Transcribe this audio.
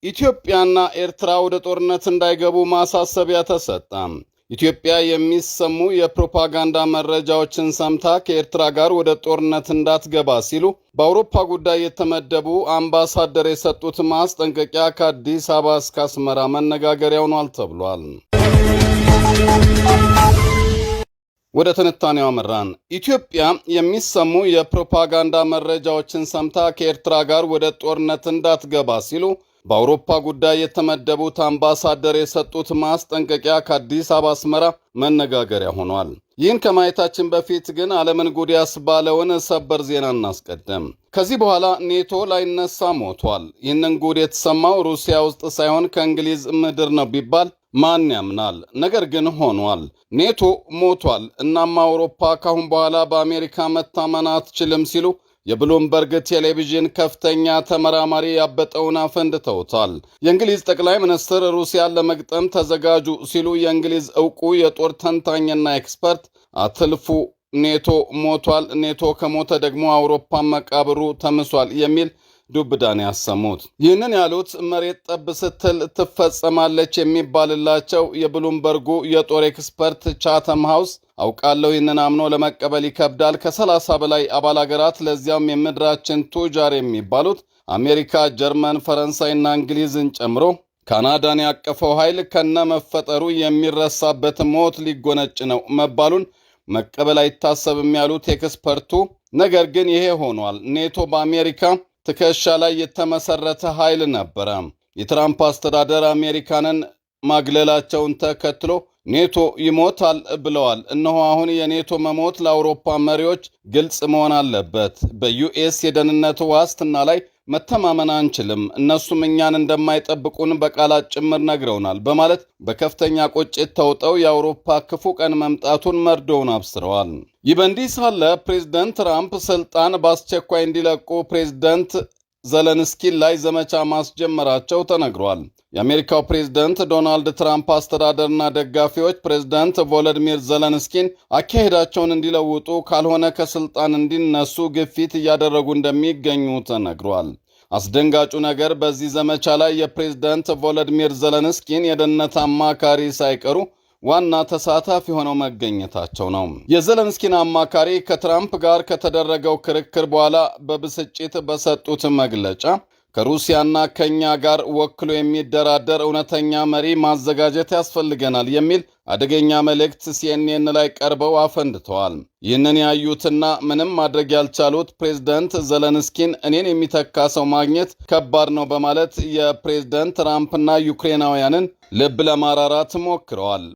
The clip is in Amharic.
ኢትዮጵያና ኤርትራ ወደ ጦርነት እንዳይገቡ ማሳሰቢያ ተሰጠ። ኢትዮጵያ የሚሰሙ የፕሮፓጋንዳ መረጃዎችን ሰምታ ከኤርትራ ጋር ወደ ጦርነት እንዳትገባ ሲሉ በአውሮፓ ጉዳይ የተመደቡ አምባሳደር የሰጡት ማስጠንቀቂያ ከአዲስ አበባ እስከ አስመራ መነጋገሪያ ሆኗል ተብሏል። ወደ ትንታኔው አመራን። ኢትዮጵያ የሚሰሙ የፕሮፓጋንዳ መረጃዎችን ሰምታ ከኤርትራ ጋር ወደ ጦርነት እንዳትገባ ሲሉ በአውሮፓ ጉዳይ የተመደቡት አምባሳደር የሰጡት ማስጠንቀቂያ ከአዲስ አበባ አስመራ መነጋገሪያ ሆኗል። ይህን ከማየታችን በፊት ግን ዓለምን ጉድ ያስባለውን ሰበር ዜና እናስቀድም። ከዚህ በኋላ ኔቶ ላይነሳ ሞቷል። ይህንን ጉድ የተሰማው ሩሲያ ውስጥ ሳይሆን ከእንግሊዝ ምድር ነው ቢባል ማን ያምናል? ነገር ግን ሆኗል። ኔቶ ሞቷል። እናም አውሮፓ ካሁን በኋላ በአሜሪካ መታመን አትችልም ሲሉ የብሉምበርግ ቴሌቪዥን ከፍተኛ ተመራማሪ ያበጠውን አፈንድተውታል። የእንግሊዝ ጠቅላይ ሚኒስትር ሩሲያን ለመግጠም ተዘጋጁ ሲሉ የእንግሊዝ ዕውቁ የጦር ተንታኝና ኤክስፐርት አትልፉ ኔቶ ሞቷል፣ ኔቶ ከሞተ ደግሞ አውሮፓ መቃብሩ ተምሷል የሚል ዱብዳን ያሰሙት። ይህንን ያሉት መሬት ጠብ ስትል ትፈጸማለች የሚባልላቸው የብሉምበርጉ የጦር ኤክስፐርት ቻተም ሃውስ አውቃለሁ፣ ይህንን አምኖ ለመቀበል ይከብዳል፣ ከ30 በላይ አባል አገራት ለዚያም የምድራችን ቱጃር የሚባሉት አሜሪካ፣ ጀርመን፣ ፈረንሳይና እንግሊዝን ጨምሮ ካናዳን ያቀፈው ኃይል ከነ መፈጠሩ የሚረሳበት ሞት ሊጎነጭ ነው መባሉን መቀበል አይታሰብም ያሉት ኤክስፐርቱ፣ ነገር ግን ይሄ ሆኗል። ኔቶ በአሜሪካ ትከሻ ላይ የተመሰረተ ኃይል ነበረ። የትራምፕ አስተዳደር አሜሪካንን ማግለላቸውን ተከትሎ ኔቶ ይሞታል ብለዋል። እነሆ አሁን የኔቶ መሞት ለአውሮፓ መሪዎች ግልጽ መሆን አለበት። በዩኤስ የደህንነት ዋስትና ላይ መተማመን አንችልም፣ እነሱም እኛን እንደማይጠብቁን በቃላት ጭምር ነግረውናል በማለት በከፍተኛ ቁጭት ተውጠው የአውሮፓ ክፉ ቀን መምጣቱን መርዶውን አብስረዋል። ይህ በእንዲህ ሳለ ፕሬዝደንት ትራምፕ ስልጣን በአስቸኳይ እንዲለቁ ፕሬዝደንት ዘለንስኪን ላይ ዘመቻ ማስጀመራቸው ተነግሯል። የአሜሪካው ፕሬዝደንት ዶናልድ ትራምፕ አስተዳደርና ደጋፊዎች ፕሬዝደንት ቮሎዲሚር ዘለንስኪን አካሄዳቸውን እንዲለውጡ ካልሆነ ከስልጣን እንዲነሱ ግፊት እያደረጉ እንደሚገኙ ተነግሯል። አስደንጋጩ ነገር በዚህ ዘመቻ ላይ የፕሬዝደንት ቮሎዲሚር ዘለንስኪን የደህንነት አማካሪ ሳይቀሩ ዋና ተሳታፊ ሆነው መገኘታቸው ነው። የዘለንስኪን አማካሪ ከትራምፕ ጋር ከተደረገው ክርክር በኋላ በብስጭት በሰጡት መግለጫ ከሩሲያና ከኛ ጋር ወክሎ የሚደራደር እውነተኛ መሪ ማዘጋጀት ያስፈልገናል የሚል አደገኛ መልእክት ሲኤንኤን ላይ ቀርበው አፈንድተዋል። ይህንን ያዩትና ምንም ማድረግ ያልቻሉት ፕሬዝደንት ዘለንስኪን እኔን የሚተካ ሰው ማግኘት ከባድ ነው በማለት የፕሬዝደንት ትራምፕና ዩክሬናውያንን ልብ ለማራራት ሞክረዋል።